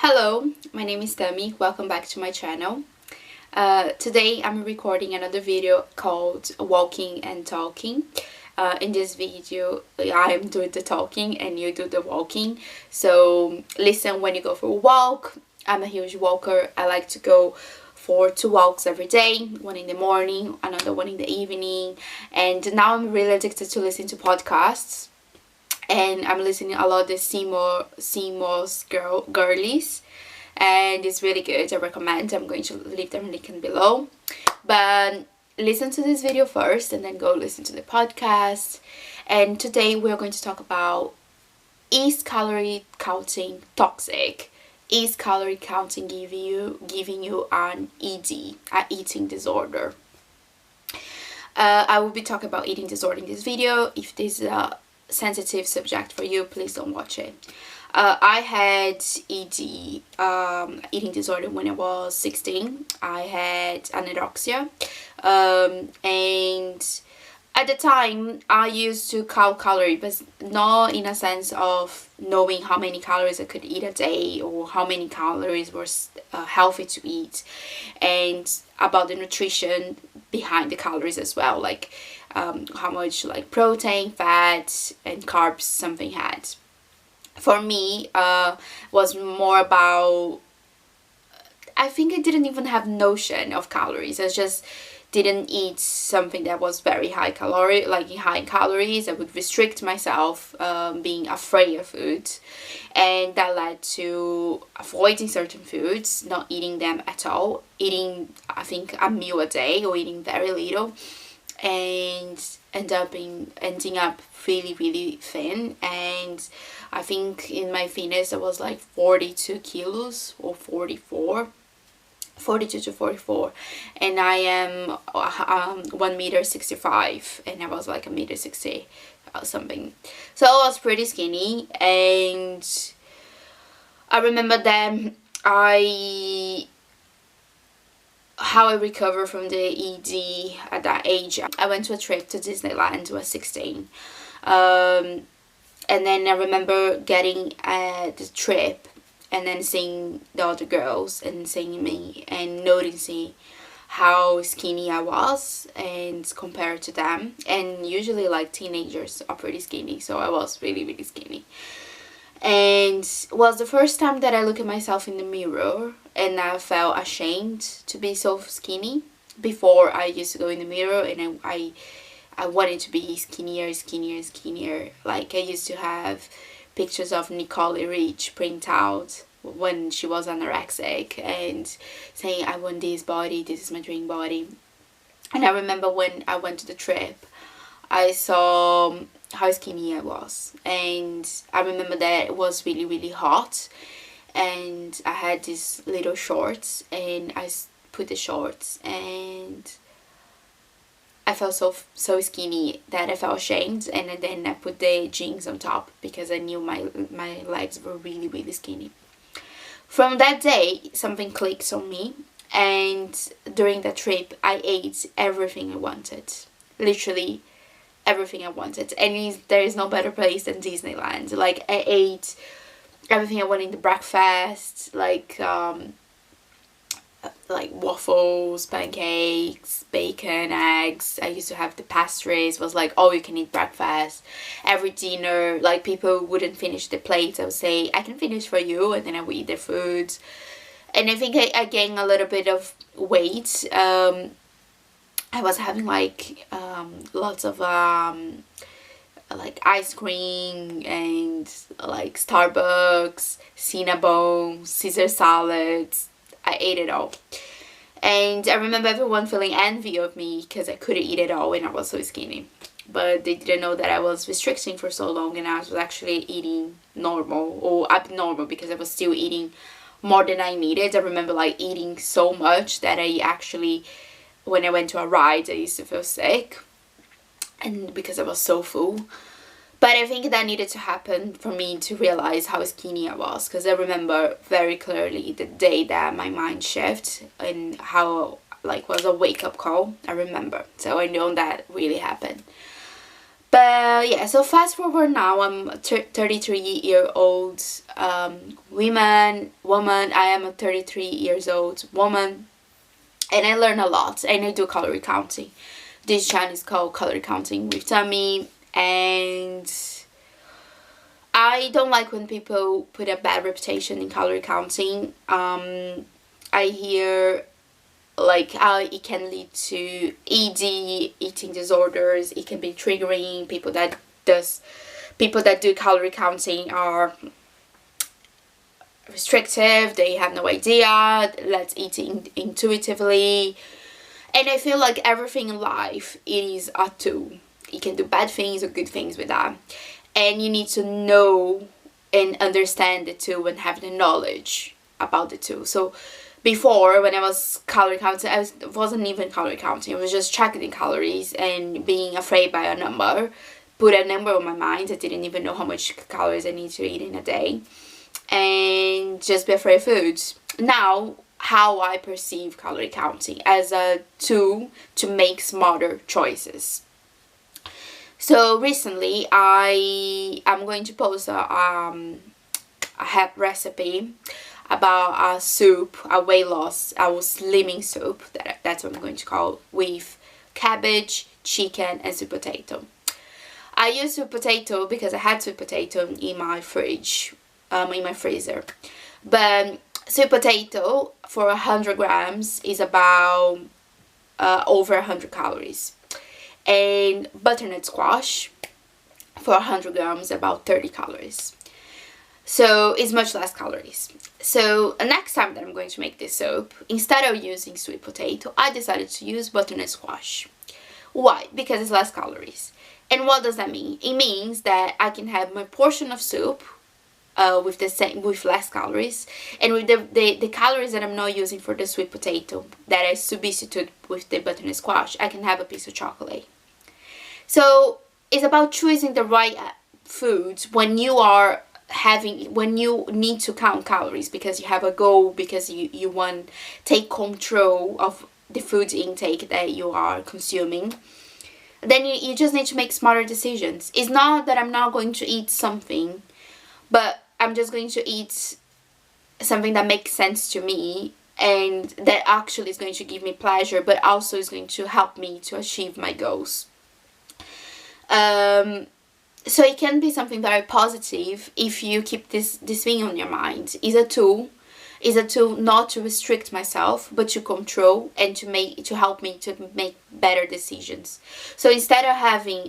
Hello, my name is Tami. Welcome back to my channel. Today I'm recording another video called Walking and Talking. In this video I am doing the talking and you do the walking. So listen when you go for a walk. I'm a huge walker. I like to go for 2 walks every day, one in the morning, another one in the evening. And now I'm really addicted to listening to podcasts. And I'm listening a lot to Seymour's Girlies, and it's really good. I recommend. I'm going to leave them link below, but listen to this video first and then go listen to the podcast. And today we're going to talk about, is calorie counting toxic? Is calorie counting giving you an ED, an eating disorder? I will be talking about eating disorder in this video. If this is a sensitive subject for you, please don't watch it. I had ED, eating disorder, when I was 16. I had anorexia, and at the time I used to count calories, but not in a sense of knowing how many calories I could eat a day or how many calories were healthy to eat, and about the nutrition behind the calories as well, like how much like protein, fat and carbs something had. For me, was more about, I think I didn't even have notion of calories. I just didn't eat something that was very high calorie, like high in calories. I would restrict myself, being afraid of food, and that led to avoiding certain foods, not eating them at all, eating I think a meal a day or eating very little, and ending up really thin. And I think in my thinness I was like 42 kilos or 42 to 44, and I am 1 meter 65, and I was like a meter 60 something, so I was pretty skinny. And I remember then how I recovered from the ED at that age. I went to a trip to Disneyland when I was 16, and then I remember getting at the trip and then seeing the other girls and seeing me and noticing how skinny I was and compared to them. And usually like teenagers are pretty skinny, so I was really skinny. And it was the first time that I looked at myself in the mirror and I felt ashamed to be so skinny. Before, I used to go in the mirror and I wanted to be skinnier. Like I used to have pictures of Nicole Rich print out when she was anorexic and saying, I want this body, this is my dream body. And I remember when I went to the trip, I saw how skinny I was, and I remember that it was really hot, and I had these little shorts, and I put the shorts and I felt so skinny that I felt ashamed, and then I put the jeans on top because I knew my legs were really skinny. From that day something clicked on me, and during that trip I ate everything I wanted, literally everything I wanted. And there is no better place than Disneyland. Like I ate everything I wanted in the breakfast, like waffles, pancakes, bacon, eggs. I used to have the pastries, was like all you can eat breakfast. Every dinner, like people wouldn't finish the plates, I would say, I can finish for you, and then I would eat their food. And I think I gained a little bit of weight. I was having like lots of like ice cream and like Starbucks, Cinnabon, Caesar salads. I ate it all. And I remember everyone feeling envy of me because I couldn't eat it all and I was so skinny. But they didn't know that I was restricting for so long and I was actually eating normal or abnormal, because I was still eating more than I needed. I remember like eating so much that I actually, when I went to a ride, I used to feel sick, and because I was so full. But I think that needed to happen for me to realize how skinny I was, because I remember very clearly the day that my mind shifted and how like was a wake-up call. I remember, so I know that really happened. But yeah, so fast forward now, I'm a 33-year-old woman. I am a 33 years old woman, and I learn a lot, and I do calorie counting. This channel is called Calorie Counting with Tami, and I don't like when people put a bad reputation in calorie counting. I hear like how it can lead to ED, eating disorders. It can be triggering. People that do calorie counting are restrictive. They have no idea. Let's eat intuitively. And I feel like everything in life is a tool. You can do bad things or good things with that, and you need to know and understand the tool and have the knowledge about the tool. So before, when I was calorie counting, wasn't even calorie counting. I was just tracking the calories and being afraid by a number. Put a number on my mind. I didn't even know how much calories I need to eat in a day, and just be afraid of foods. Now, how I perceive calorie counting as a tool to make smarter choices. So recently, I'm going to post a recipe about a soup, a weight loss, a slimming soup, that's what I'm going to call, with cabbage, chicken, and sweet potato. I use sweet potato because I had sweet potato in my fridge, in my freezer. But sweet potato for 100 grams is about over 100 calories. And butternut squash for 100 grams about 30 calories. So it's much less calories. So next time that I'm going to make this soup, instead of using sweet potato, I decided to use butternut squash. Why? Because it's less calories. And what does that mean? It means that I can have my portion of soup with less calories, and with the calories that I'm not using for the sweet potato that I substitute with the butternut squash, I can have a piece of chocolate. So it's about choosing the right foods when you need to count calories because you have a goal, because you want to take control of the food intake that you are consuming. Then you just need to make smarter decisions. It's not that I'm not going to eat something, but I'm just going to eat something that makes sense to me and that actually is going to give me pleasure, but also is going to help me to achieve my goals. So it can be something very positive if you keep this thing on your mind. It's a tool not to restrict myself, but to control and to help me to make better decisions. So instead of having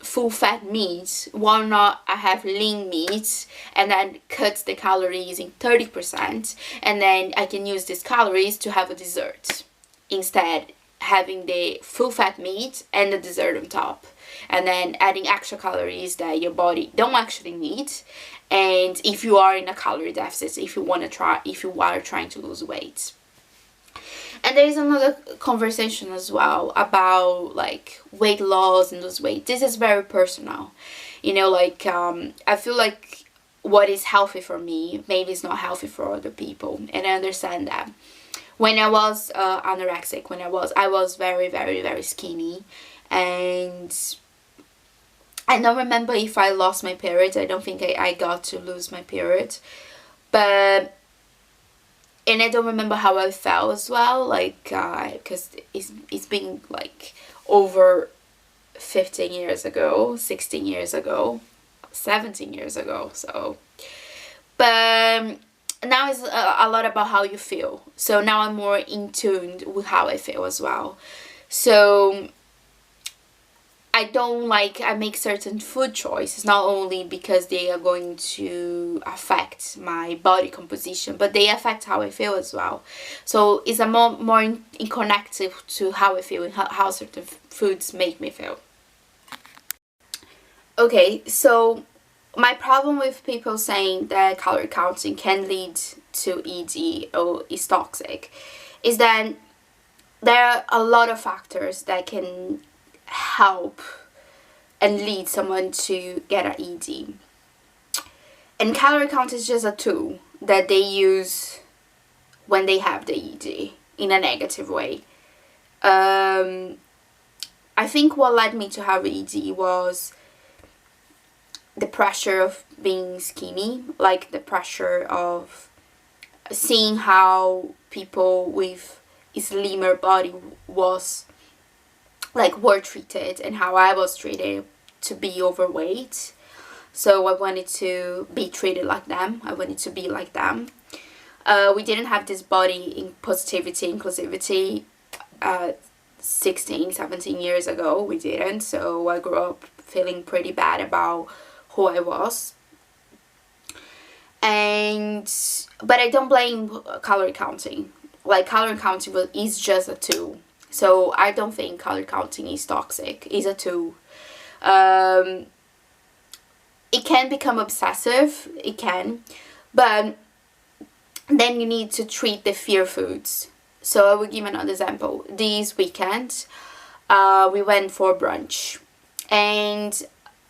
full fat meat, why not I have lean meat and then cut the calories in 30%, and then I can use these calories to have a dessert instead, having the full fat meat and the dessert on top, and then adding extra calories that your body don't actually need. And if you are in a calorie deficit, if you are trying to lose weight. And there is another conversation as well about like weight loss and lose weight. This is very personal, like I feel like what is healthy for me maybe is not healthy for other people, and I understand that. When I was anorexic, I was very, very, very skinny, and I don't remember if I lost my period. I don't think I got to lose my period, and I don't remember how I felt as well, like because it's been like over 15 years ago, 16 years ago, 17 years ago. So, but now it's a lot about how you feel. So now I'm more in tune with how I feel as well. So I make certain food choices not only because they are going to affect my body composition, but they affect how I feel as well. So it's a more in connected to how I feel and how certain foods make me feel. Okay, so my problem with people saying that calorie counting can lead to ED or is toxic is that there are a lot of factors that can help and lead someone to get an ED. And calorie count is just a tool that they use when they have the ED in a negative way. I I think what led me to have ED was the pressure of being skinny, like the pressure of seeing how people with a slimmer body was like were treated, and how I was treated to be overweight. So I wanted to be treated like them. I wanted to be like them. We didn't have this body in positivity, inclusivity 16, 17 years ago. We didn't. So I grew up feeling pretty bad about who I was. But I don't blame calorie counting. Like, calorie counting is just a tool. So I don't think calorie counting is toxic. It's a tool. It can become obsessive. It can. But then you need to treat the fear foods. So I will give another example. This weekend, we went for brunch. And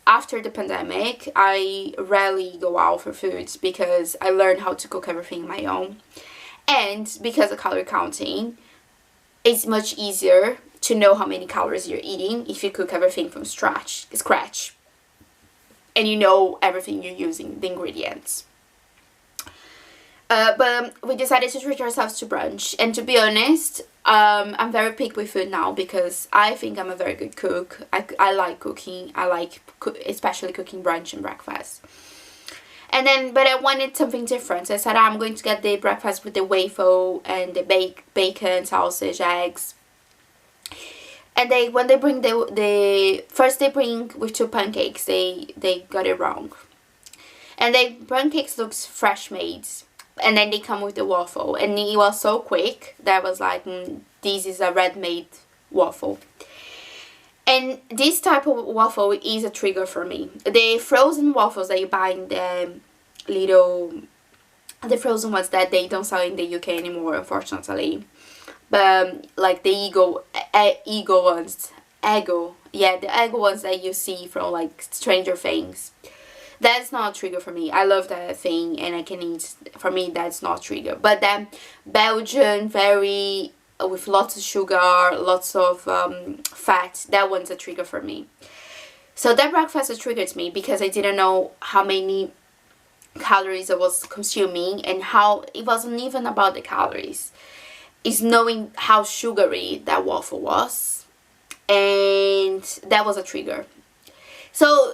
after the pandemic, I rarely go out for foods because I learned how to cook everything on my own. And because of calorie counting, it's much easier to know how many calories you're eating if you cook everything from scratch. And you know everything you're using, the ingredients. But we decided to treat ourselves to brunch. And to be honest, I'm very picky with food now because I think I'm a very good cook. I like cooking. I like especially cooking brunch and breakfast. And then, but I wanted something different. So I said, I'm going to get the breakfast with the waffle and the bacon, sausage, eggs. And when they bring first they bring with 2 pancakes. They got it wrong. And the pancakes looks fresh made. And then they come with the waffle. And it was so quick that I was like, this is a ready-made waffle. And this type of waffle is a trigger for me. The frozen waffles that you buy in the frozen ones that they don't sell in the UK anymore, unfortunately. But like the Eggo ones, the Eggo ones that you see from like Stranger Things. That's not a trigger for me. I love that thing and I can eat. For me, that's not a trigger. But then Belgian, very with lots of sugar, lots of fat, that one's a trigger for me. So that breakfast triggered me because I didn't know how many calories I was consuming, and how it wasn't even about the calories. It's knowing how sugary that waffle was, and that was a trigger. So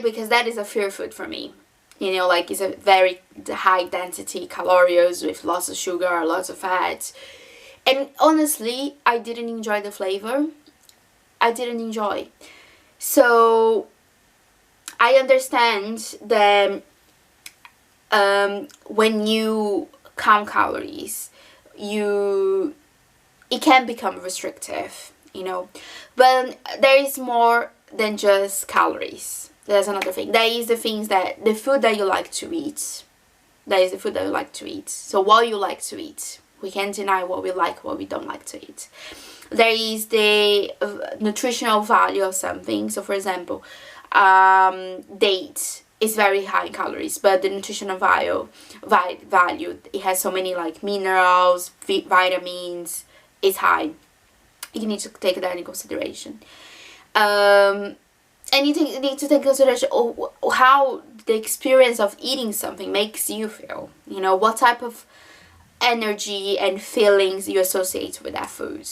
because that is a fear food for me. You know, like it's a very high density calories with lots of sugar, lots of fat. And honestly, I didn't enjoy the flavor. I didn't enjoy. So I understand that when you count calories, it can become restrictive, you know. But there is more than just calories. There's another thing. There is the food that you like to eat. That is the food that you like to eat. So what you like to eat. We can't deny what we like, what we don't like to eat. There is the nutritional value of something. So for example, date is very high in calories, but the nutritional value, it has so many like minerals, vitamins, is high. You need to take that into consideration. And you need to take consideration how the experience of eating something makes you feel. You know, what type of energy and feelings you associate with that food.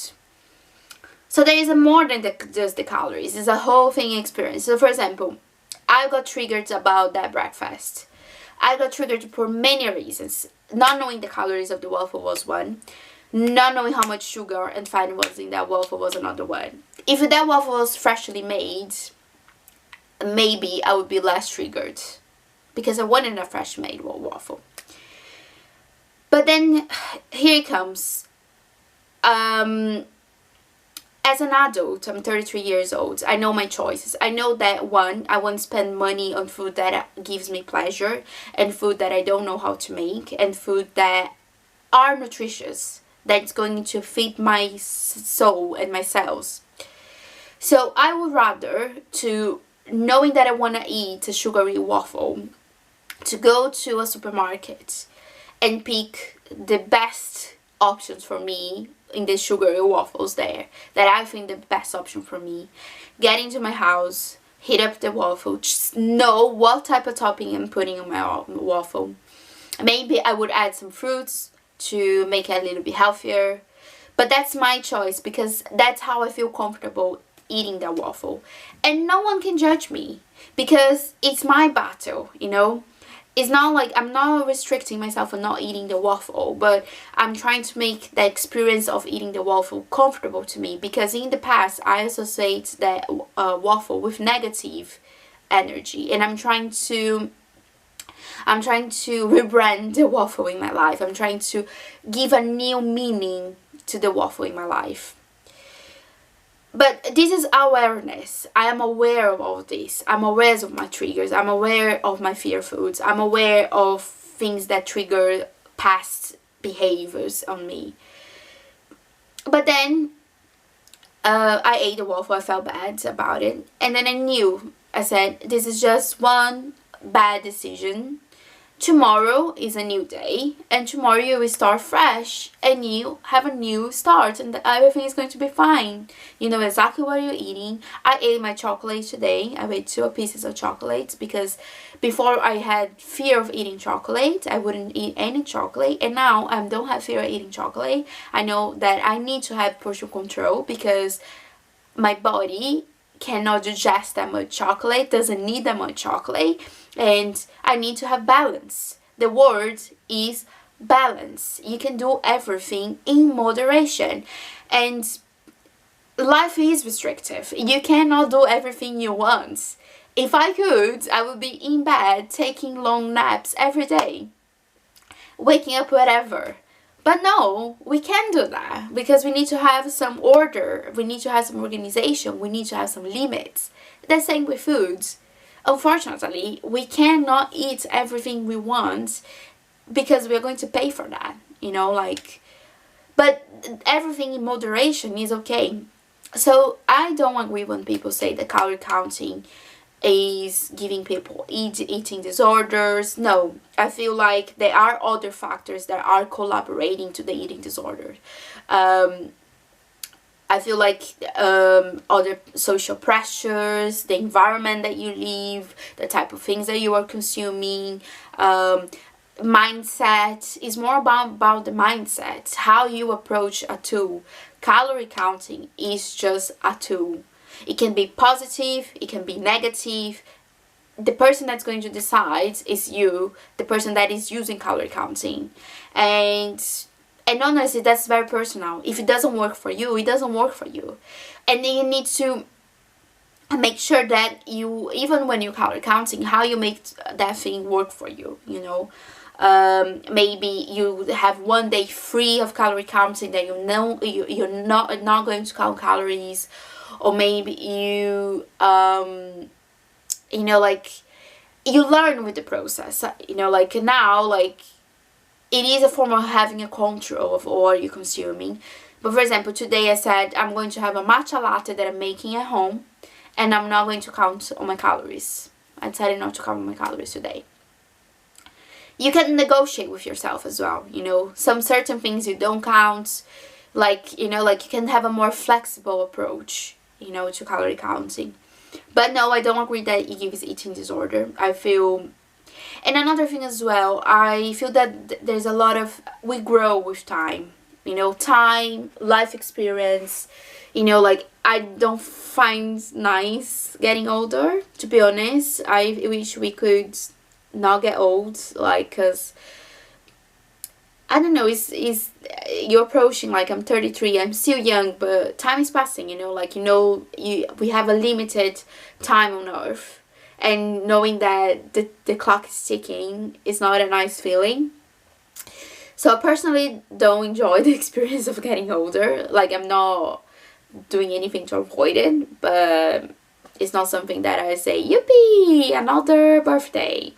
So there is more than just the calories. It's a whole thing experience. So for example, I got triggered about that breakfast. I got triggered for many reasons. Not knowing the calories of the waffle was one. Not knowing how much sugar and fat was in that waffle was another one. If that waffle was freshly made, maybe I would be less triggered because I wanted a fresh made waffle. But then here it comes. As an adult, I'm 33 years old. I know my choices. I know that one, I won't spend money on food that gives me pleasure, and food that I don't know how to make, and food that are nutritious, that's going to feed my soul and my cells. So I would rather, to knowing that I want to eat a sugary waffle, to go to a supermarket and pick the best options for me in the sugary waffles there, that I think the best option for me. Get into my house, heat up the waffle, just know what type of topping I'm putting on my waffle. Maybe I would add some fruits to make it a little bit healthier, but that's my choice because that's how I feel comfortable eating that waffle. And no one can judge me because it's my battle, you know. It's not like I'm not restricting myself on not eating the waffle, but I'm trying to make the experience of eating the waffle comfortable to me, because in the past I associate that waffle with negative energy, and I'm trying to rebrand the waffle in my life. I'm trying to give a new meaning to the waffle in my life. But this is awareness. I am aware of all this. I'm aware of my triggers. I'm aware of my fear foods. I'm aware of things that trigger past behaviors on me. But then I ate the waffle. I felt bad about it. And then I knew. I said, this is just one bad decision. Tomorrow is a new day, and tomorrow you will start fresh and you have a new start, and everything is going to be fine. You know exactly what you're eating. I ate my chocolate today. I ate 2 pieces of chocolate because before I had fear of eating chocolate. I wouldn't eat any chocolate, and now I don't have fear of eating chocolate. I know that I need to have portion control because my body cannot digest that much chocolate, doesn't need that much chocolate, and I need to have balance. The word is balance. You can do everything in moderation, and life is restrictive. You cannot do everything you want. If I could, I would be in bed taking long naps every day, waking up whatever. But no, we can't do that because we need to have some order, we need to have some organization, we need to have some limits. The same with foods. Unfortunately, we cannot eat everything we want because we're going to pay for that, you know, like, but everything in moderation is okay. So I don't agree when people say that calorie counting is giving people eating disorders. No, I feel like there are other factors that are collaborating to the eating disorder. I feel like other social pressures, the environment that you live, the type of things that you are consuming, mindset is more about the mindset, how you approach a tool. Calorie counting is just a tool. It can be positive, it can be negative. The person that's going to decide is you, the person that is using calorie counting. And honestly, that's very personal. If it doesn't work for you, it doesn't work for you. And then you need to make sure that you, even when you're calorie counting, how you make that thing work for you, you know. Maybe you have one day free of calorie counting that you know you're not going to count calories. Or maybe you, you know, like, you learn with the process, you know, like now, like, it is a form of having a control of what you're consuming. But for example, today I said I'm going to have a matcha latte that I'm making at home, and I'm not going to count on my calories. I decided not to count on my calories today. You can negotiate with yourself as well, you know, some certain things you don't count, like, you know, like you can have a more flexible approach, you know, to calorie counting. But no, I don't agree that it gives eating disorder. I feel, and another thing as well, I feel that there's a lot of, we grow with time, you know, time, life experience, you know, like, I don't find nice getting older, to be honest. I wish we could not get old, like, cause I don't know, it's you're approaching, like, I'm 33, I'm still young, but time is passing, you know, like, you know, we have a limited time on earth, and knowing that the clock is ticking is not a nice feeling. So I personally don't enjoy the experience of getting older. Like, I'm not doing anything to avoid it, but it's not something that I say, yippee, another birthday.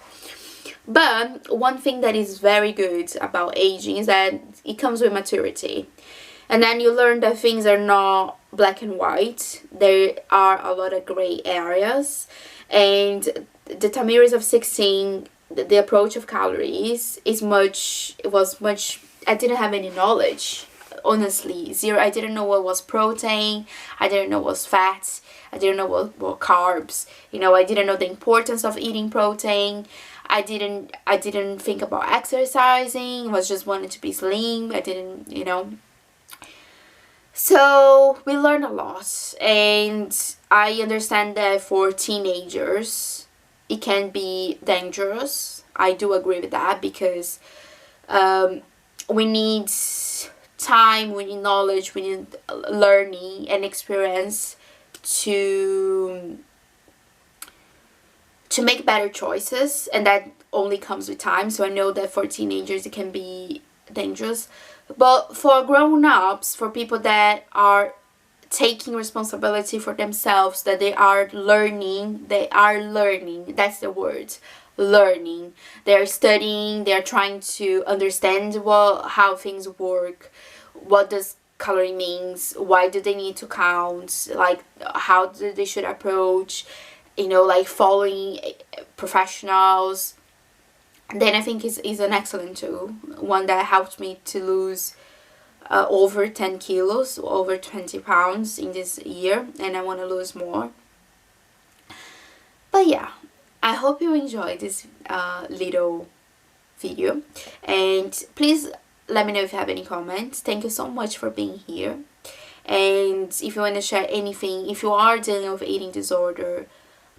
But one thing that is very good about aging is that it comes with maturity. And then you learn that things are not black and white. There are a lot of gray areas. And the Tamiris of 16, the approach of calories is much, I didn't have any knowledge honestly, zero. I didn't know what was protein, I didn't know what was fat, I didn't know what were carbs, you know, I didn't know the importance of eating protein. I didn't think about exercising, was just wanting to be slim. I didn't, you know. So we learned a lot, and I understand that for teenagers it can be dangerous. I do agree with that, because we need time, we need knowledge, we need learning and experience to make better choices, and that only comes with time. So I know that for teenagers it can be dangerous, but for grown-ups, for people that are taking responsibility for themselves, that they are learning, that's the word, learning. They're studying, they're trying to understand how things work, what does calorie means, why do they need to count, like how they should approach, you know, like following professionals. Then I think is an excellent tool, one that helped me to lose over 10 kilos, over 20 pounds in this year, and I want to lose more. But yeah, I hope you enjoyed this little video, and please let me know if you have any comments. Thank you so much for being here, and if you want to share anything, if you are dealing with eating disorder,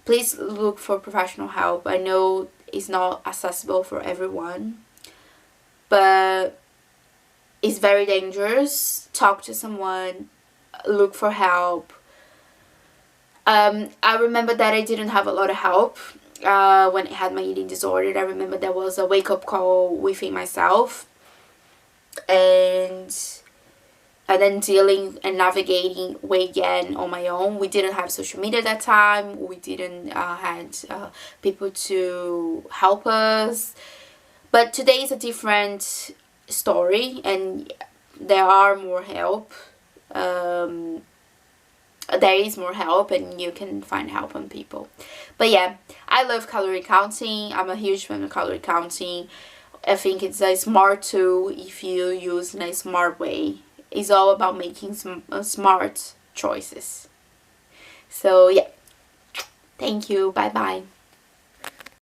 please look for professional help. I know it's not accessible for everyone, but it's very dangerous. Talk to someone, look for help. I remember that I didn't have a lot of help when I had my eating disorder. I remember there was a wake-up call within myself, and then dealing and navigating weight gain on my own. We didn't have social media at that time. We didn't had people to help us. But today is a different story, and there are more help. There is more help, and you can find help on people. But yeah, I love calorie counting. I'm a huge fan of calorie counting. I think it's a smart tool if you use in a smart way. It's all about making some smart choices. So yeah, thank you, bye bye.